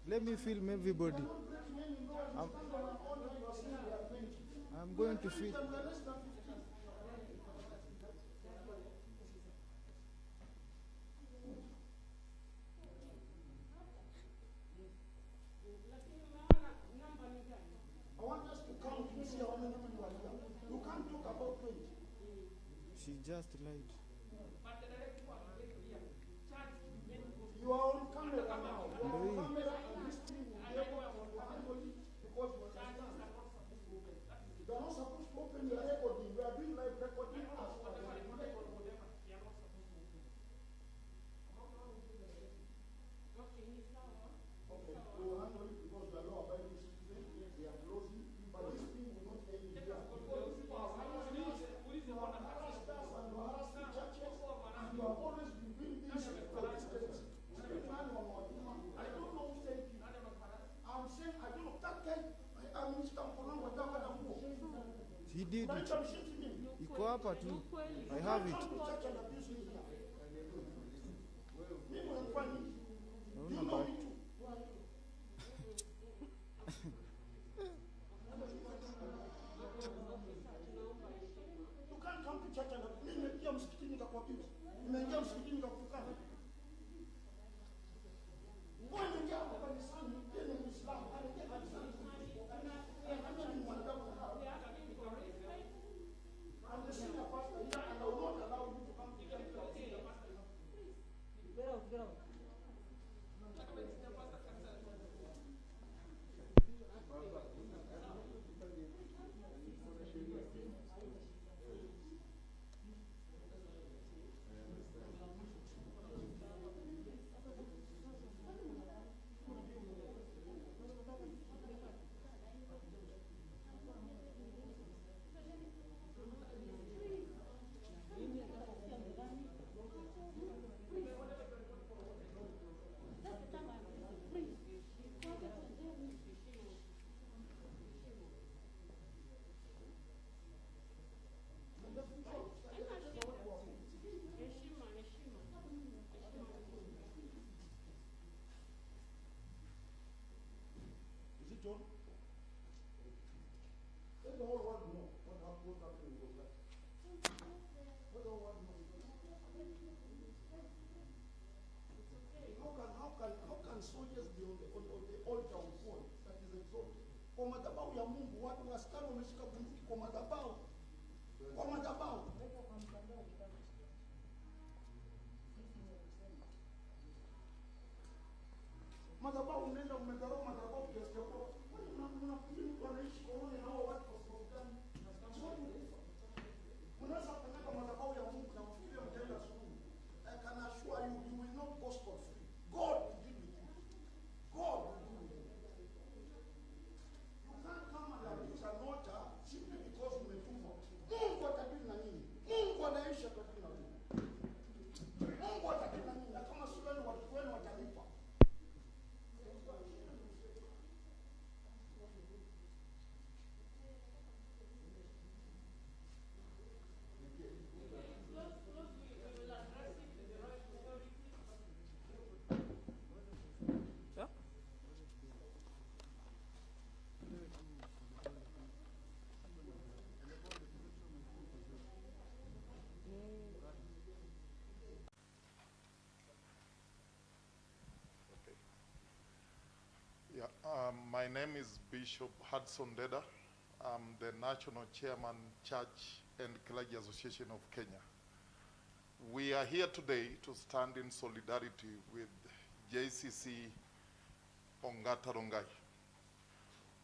Let me film everybody. I'm going to film. I want us to count to see how many people are here. You can't talk about 20. She just lied. You are on camera now. You are on Ndio hii. camera and this thing will be able to everybody because you understand. You are not supposed to open your recording. We are doing live recording as well. Okay, we will handle it because we are law abiding citizens. They are closing, but this thing will not end here. You have harassed us and you harassed the churches and you have always been doing things for the states. I don't know who sent you. I'm saying I don't know that guy. I'm Mr. Mponangwa Damu. He did it. Iko hapa tu. I have it. Naona bado. You can't come to church and nimeingia msikitini nikakuapiza. Nimeingia msikitini nikakutukana. Mbona nimeingia hapa kanisani tena Muislamu, anaingia kanisani. Anajua ni mwanadamu. I'm the senior pastor here and I will not allow you to come to church. Get out. Is it John? Let the whole world know what happened in Rongai. Let the whole world know. How can soldiers be on the altar of God that is exalted? Kwa madhabahu ya Mungu watu askari wameshika bunduki kwa madhabahu. Kwa madhabahu. Madhabahu unaenda umedharau madhabahu kiasi cha kwamba mnafikiri mtu anaishi koroni na hao watu kwa sababu gani? Unaweza kukanyaga madhabahu ya Mungu na ufikirie mtaenda asubuhi. I can assure you, you will not go scot free. God will deal with you. God will deal with you. You can't come and abuse an altar simply because umetumwa. Mungu atadili na nini? Mungu anaishi atadili na nini? Mungu atadili na nini? Na kama shuleni watu wenu watalipa. My name is Bishop Hudson Deda. I'm the National Chairman, Church and Clergy Association of Kenya. We are here today to stand in solidarity with JCC Ongata Rongai.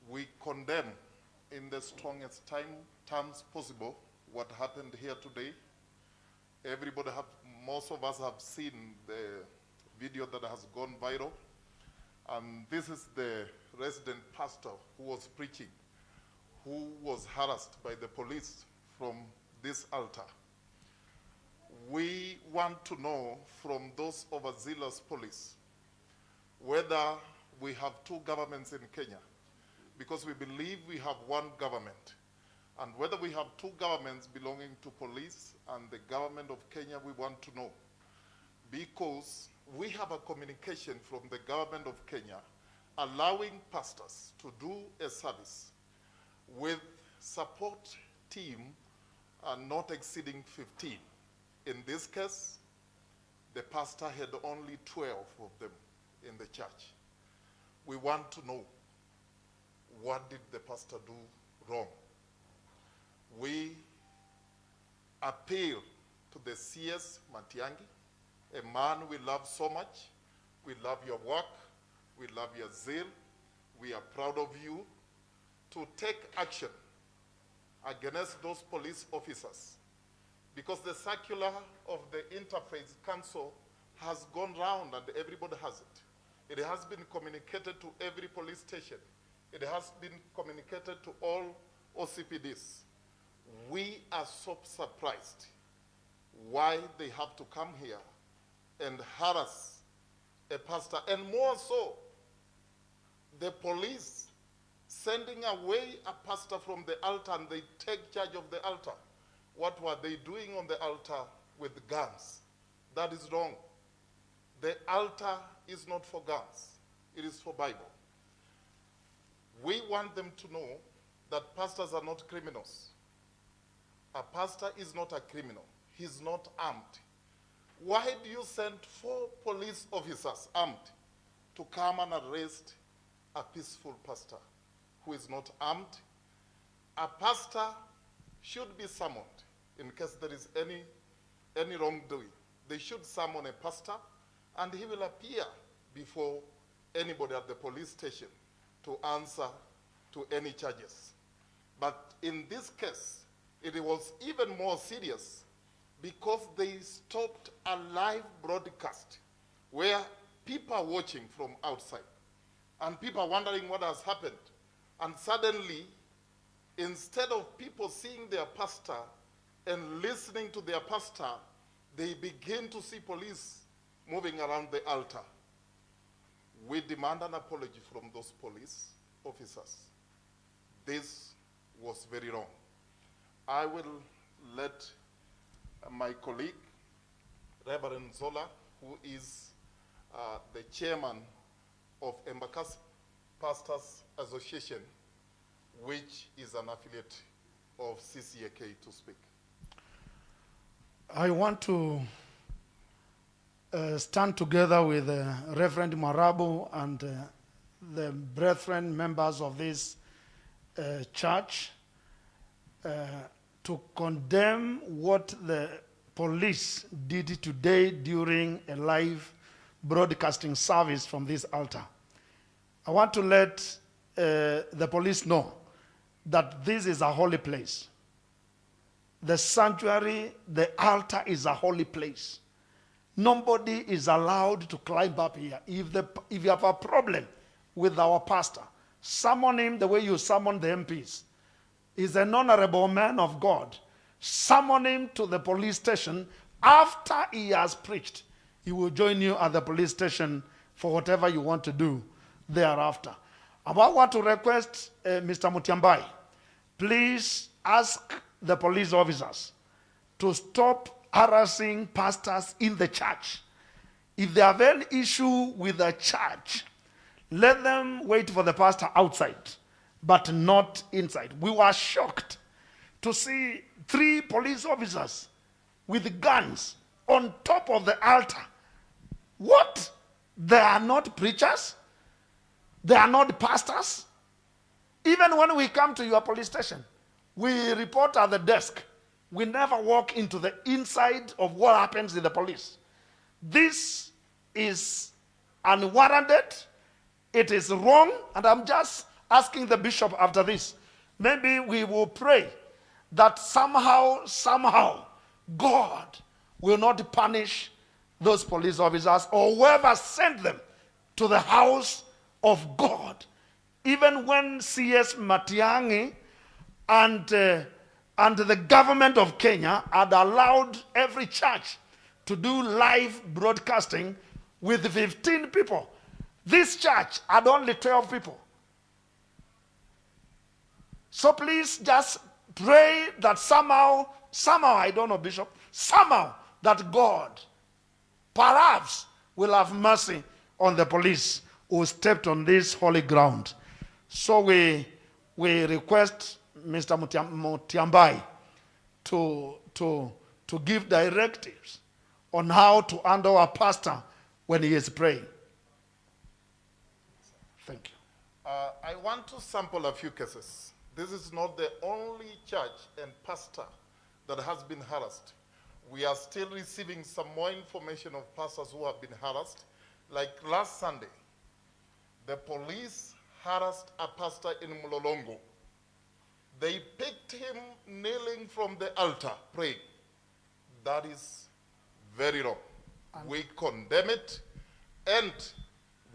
We condemn in the strongest terms possible what happened here today. Most of us have seen the video that has gone viral. And this is the resident pastor who was preaching, who was harassed by the police from this altar. We want to know from those overzealous police whether we have two governments in Kenya, because we believe we have one government. And whether we have two governments belonging to police and the government of Kenya, we want to know. Because we have a communication from the government of Kenya allowing pastors to do a service with support team not exceeding 15. In this case, the pastor had only 12 of them in the church. We want to know, what did the pastor do wrong? We appeal to the CS Matiangi, a man we love so much. We love your work. We love your zeal. We are proud of you, to take action against those police officers, because the circular of the Interfaith Council has gone round and everybody has it. It has been communicated to every police station. It has been communicated to all OCPDs. We are so surprised why they have to come here and harass a pastor, and more so, the police sending away a pastor from the altar, and they take charge of the altar. What were they doing on the altar with guns? That is wrong. The altar is not for guns. It is for Bible. We want them to know that pastors are not criminals. A pastor is not a criminal. He's not armed. Why do you send 4 police officers armed to come and arrest a peaceful pastor who is not armed? A pastor should be summoned in case there is any wrongdoing. They should summon a pastor, and he will appear before anybody at the police station to answer to any charges. But in this case, it was even more serious, because they stopped a live broadcast where people are watching from outside, and people are wondering what has happened. And suddenly, instead of people seeing their pastor and listening to their pastor, they begin to see police moving around the altar. We demand an apology from those police officers. This was very wrong. I will let my colleague, Reverend Zola, who is the chairman of Embakasi Pastors Association, which is an affiliate of CCAK, to speak. I want to stand together with Reverend Marabu and the brethren members of this church to condemn what the police did today during a live broadcasting service from this altar. I want to let the police know that this is a holy place. The sanctuary, the altar is a holy place. Nobody is allowed to climb up here. If you have a problem with our pastor, summon him the way you summon the MPs. He's an honorable man of God. Summon him to the police station. After he has preached, he will join you at the police station for whatever you want to do thereafter. I want to request Mr. Mutiambai, please ask the police officers to stop harassing pastors in the church. If they have any issue with the church, let them wait for the pastor outside, but not inside. We were shocked to see 3 police officers with guns on top of the altar. What? They are not preachers? They are not pastors? Even when we come to your police station, we report at the desk. We never walk into the inside of what happens in the police. This is unwarranted. It is wrong. And I'm just asking the bishop after this, maybe we will pray that somehow, God will not punish those police officers or whoever sent them to the house of God. Even when CS Matiangi and the government of Kenya had allowed every church to do live broadcasting with 15 people, this church had only 12 people. So please just pray that somehow, I don't know, Bishop, somehow that God perhaps will have mercy on the police who stepped on this holy ground. So we request Mr. Mutiambai to give directives on how to handle a pastor when he is praying. Thank you. I want to sample a few cases. This is not the only church and pastor that has been harassed. We are still receiving some more information of pastors who have been harassed. Like last Sunday, the police harassed a pastor in Mlolongo. They picked him kneeling from the altar, praying. That is very wrong. We condemn it, and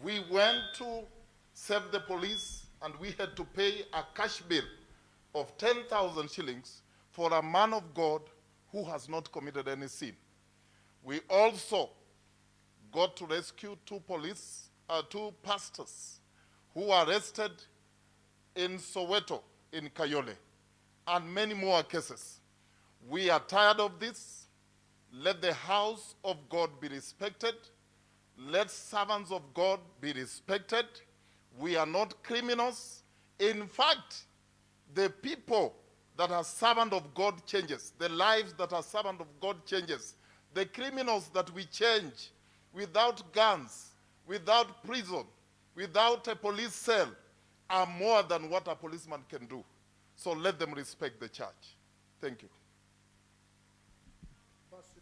we went to save the police, and we had to pay a cash bill of 10,000 shillings for a man of God who has not committed any sin. We also got to rescue two pastors who were arrested in Soweto, in Kayole, and many more cases. We are tired of this. Let the house of God be respected. Let servants of God be respected. We are not criminals. In fact, the people that are servant of God changes. The lives that are servant of God changes. The criminals that we change without guns, without prison, without a police cell, are more than what a policeman can do. So let them respect the church. Thank you.